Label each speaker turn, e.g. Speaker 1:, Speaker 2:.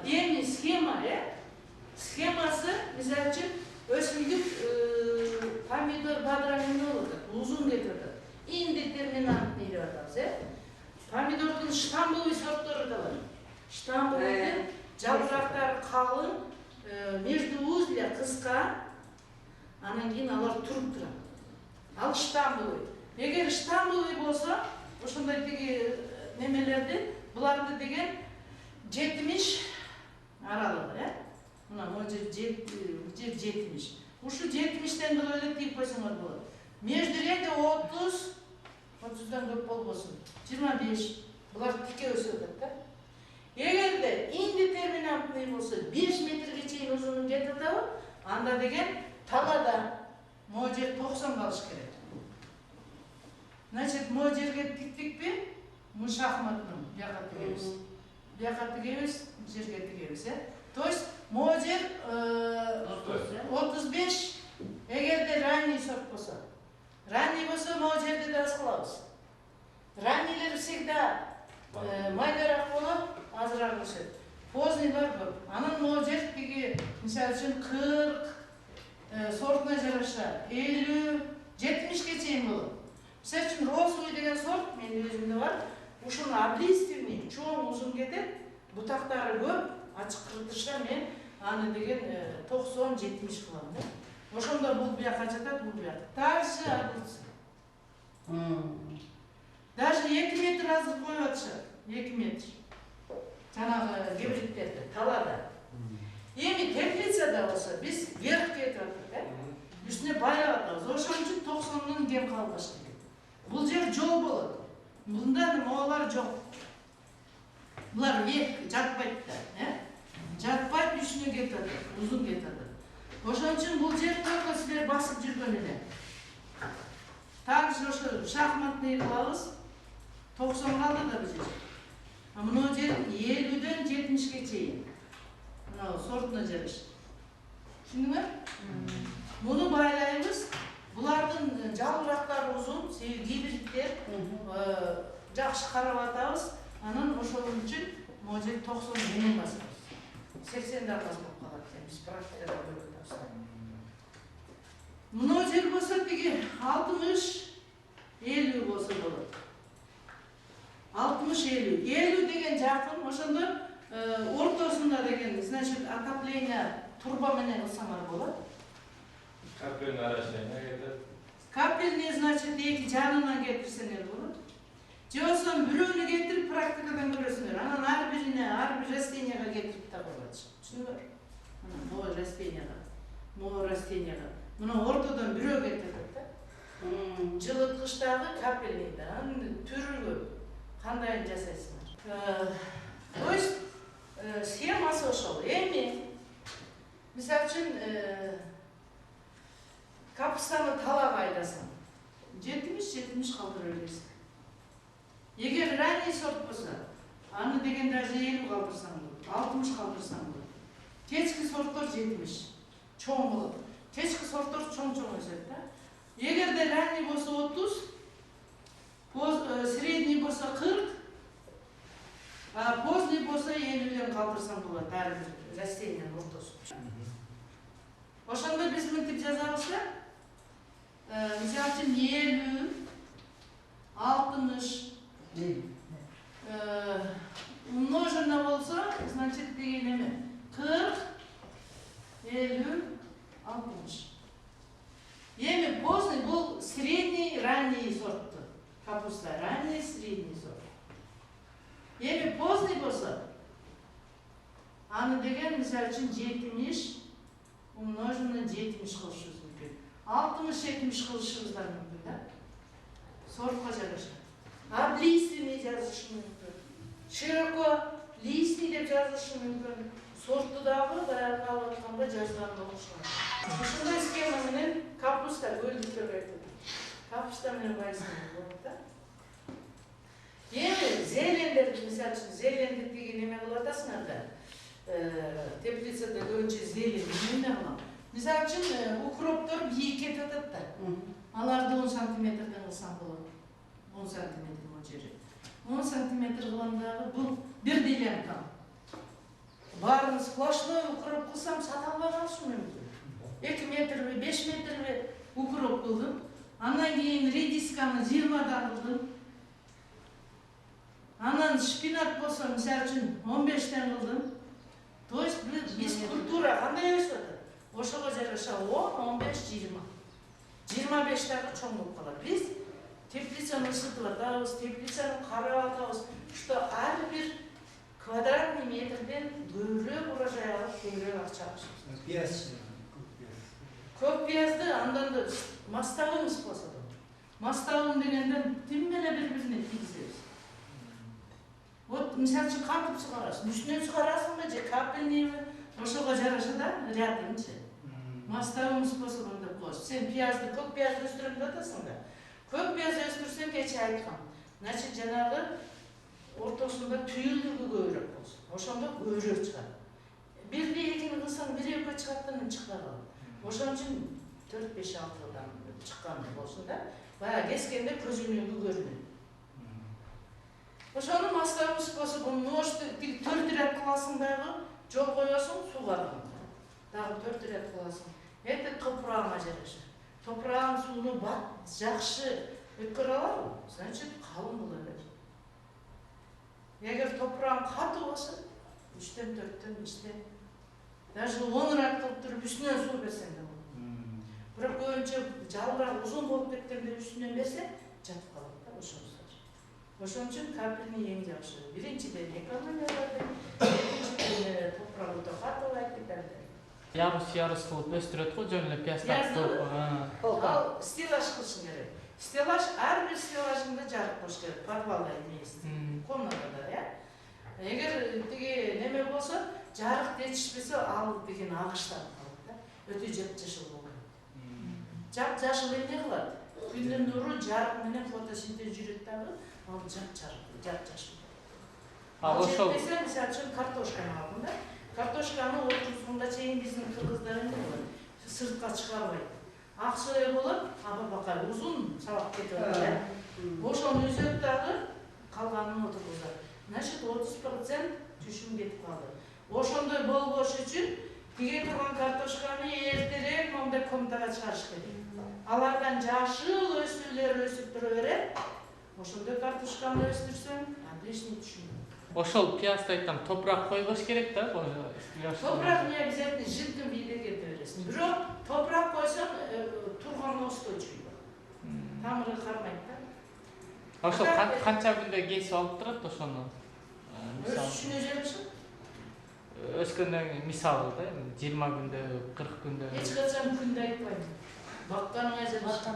Speaker 1: Эми схема, схемасы, мисалы үчүн өсүмдүк помидор бадыраң эмне болот? Узун кетет. Индетерминант деп атабыз, Помидордун штамбовый сорттору да бар. Штамбовый жалбырактары калың, между узля кыска, анан кийин алар туруп турат. Ал штамбовый. Эгер штамбовый болсо, ошондой тиги немелерди, буларды деген 70 аралыгы, мына жер 70. Ушу 70тен бир эле тип койсоңор болот. Между ряде 30, 30дан көп болбосун. 25. Булар тике өсөт да. Эгерде индетерминантный болсо 5 метрге чейин узунун жетет атабы, анда деген талада могу жер 90 калыш керек. Значит, могу жерге тиктикпи? Мы шахматның бияка тигебиз. Бияка тигебиз, жерге тигебиз, То есть могу жер 35, эгерде ранний сорт болсо. Ранний болсо могу жерде да кылабыз. Раннийлер всегда майдараак болот, азыраак өсөт. Позднийлар көп. Анан могу жер тиги, мисалы үчүн 40 сортуна жараша 50, 70ке чейин болот. Мисалы үчүн розовый деген сорт менин өзүмдө бар. Ушунун облиственный, чоң узун кетет, бутактары көп, ачык кыртышта мен аны деген 90-70 кылам да. Ошондо бул бияка жатат, бул бияка. Также огурцы. Даже 2 метр азыр коюп атышат. 2 метр. Жанагы гибридтерди, талада. Эми теплицада болсо биз вверх кетип атат, Үстүнө байлап атабыз. Ошон үчүн 90дон кем калбаш керек. Бул жер жол болот. Мында моалар жок. Булар век жатпайт да, Жатпайт, үстүнө кетип атат, узун кетип атат. Ошон үчүн бул жер только силер басып жүргөн эле. Также ошо шахматный кылабыз. 90 калды да биз. А мына жер 50ден 70ке чейин. Мына сортуна жарыш. Түшүндүңөр? Муну байлайбыз. Булардын жалбырактары узун, гибридтер, жакшы карап атабыз. Анан ошол үчүн могу жер 90 менен басабыз. 80 басып калат. Биз практикада көрүп атабыз. Мына жер болсо тиги 60, 50 болсо болот. 60-50. 50 деген жакын, ошондо ортосунда деген, значит, отопление турба менен кылсаңар болот.
Speaker 2: Капельный орошение кетет.
Speaker 1: Капельный, значит, эки жанынан кетирсеңер болот. Же болсо бирөөнү кетирип практикадан көрөсүңөр. Анан ар бир растенияга кетирип да коет. Түшүнүңөр? Мына могу растенияга. Мына ортодон бирөө кетет да. Жылыткычтагы капельный да, түрү көп. Кандайын жасайсыңар? То есть схемасы ошол. Эми мисалы үчүн капустаны талага айдасаң 70 калтыра бересиң. Эгер ранний сорт болсо, аны деген даже 50 калтырсаң болот, 60 калтырсаң болот. Кечки сорттор 70, чоң болот. Кечки сорттор чоң өсөт да. Эгерде ранний болсо 30, средний болсо 40, а поздний болсо 50ден калтырсаң болот ар бир растениянын ортосун. Ошондо биз мынтип жазабыз да. Мисалы үчүн 50, 60 умножено болсо, значит, деген эме 40, 50, 60. Эми поздний бул средний, ранний сортту. Капуста ранний, средний сорт. Эми поздний болсо, аны деген мисалы үчүн 70 умножено 70 кылышыбыз мүмкүн. 60-70 кылышыбыздар мүмкүн да. Сортко жараша. Облиственный жазышы мүмкүн. Широко листный деп жазышы мүмкүн. Сорту дагы баягы алып атканда жазган окушат. Ушундай схема менен капуста бөлүктөргө айтылат. Капуста менен байсаңар болот да. Эми зелендерди, мисалы үчүн зелендик деген эме кылып атасыңар да. Теплицада көбүнчө зелень эмне кылам? Мисалы үчүн укроптор бийик кетип атат да. Аларды 10 сантиметрден кылсаң болот. 10 сантиметр мөлчери. 10 сантиметр кылам дагы бул бир делянка. сплошной укроп кылсам сата албай калышым мүмкүн. 2 метрби, 5 метрби укроп кылдым. Андан кийин редисканы 20да кылдым. Анан шпинат болсо, мисалы үчүн 15тен кылдым. То есть биз культура кандай өсүп атат? Ошого жараша 10, 15, 20. 25 дагы чоң болуп калат. Биз теплицаны ысытып атабыз, теплицаны карап атабыз. Что ар бир квадратный метрден көбүрөөк урожай алып, көбүрөөк акча алышыбыз.
Speaker 3: Пияз.
Speaker 1: Көп пиязды андан да мастабын способу. Мастабын дегенден тим менен бири-бирине тийгизебиз. Вот мисалы үчүн кантип чыгарасың? Үстүнөн чыгарасыңбы же капельныйбы? Ошого жараша да рядынчы. Мастабын способун деп коесуң. Сен пиязды, көк пиязды өстүрөм деп атасың да. Көк пияз өстүрсөң кече айткам. Значит, жанагы ортосунда түйүлдүгү көбүрөөк болсун. Ошондо көбүрөөк чыгат. Бирди экини кылсаң, бир экөө чыгаттан чыгар. Ошон үчүн 4-5-6 чыккан болсун да. Баягы кескенде көзүнүгү көрүнөт. Ошону мастабын способун может 4 ряд кыласың дагы, жол коесуң, сууга дагы 4 ряд кыласың. Это топурагыңа жараша. Топурагың сууну жакшы өткөрө алабы? Значит, калың боло берет. Эгер топурагың катуу болсо, 3тен 4тен 5тен даже 10 ряд кылып туруп үстүнөн суу берсең да болот. Бирок көбүнчө жалбырак узун болуп кеткенде үстүнөн берсе, жатып калат да ошонусу. Ошон үчүн капельный эң жакшы. Биринчиден экономия бар, экинчиден топурагы катуулайт кетет.
Speaker 4: Ярус кылып өстүрөт го, жөн эле пияздак кылып.
Speaker 1: Ал стеллаж кылышың керек. Стеллаж ар бир стеллажыңда жарык болуш керек. Подвалда эмес. Комнатада, Эгер тиги неме болсо, жарык жетишпесе, ал деген агыштан калат да. Өтө жап-жашыл болот. Жап-жашыл эмне кылат? Күндүн нуру жарык менен фотосинтез жүрөт дагы, ал жап-жашыл. Ал жетпесе, мисалы үчүн картошканы алдым да. Картошканы отургунга чейин биздин кыргыздар эмне кылат? Сыртка чыгарбайт. Акчылай болот, аба-бака узун сабак кетип атат. Ошону үзөт дагы, калганын отургузат. Значит, 30% түшүм кетип калды. Ошондой болбош үчүн тиге турган картошканы эртерээк мондай комнатага чыгарыш керек. Алардан жашыл өсүүлөр өсүп тура берет. Ошондой картошканы өстүрсөң, отличный түшүм.
Speaker 4: Ошол пиязды айттым, топурак койбош керек да.
Speaker 1: Топурак не обязательно жидким виде кете бересиң. Бирок топурак койсоң, турганга устойчивый. Тамыры кармайт да.
Speaker 4: Ошол канча күндө кесип алып турат ошону?
Speaker 1: Өсүшүнө жараша.
Speaker 4: Өскөндөн мисалы да, 20 күндө, 40 күндө.
Speaker 1: Эч качан күндө айтпайм. Бакканыңа жараша.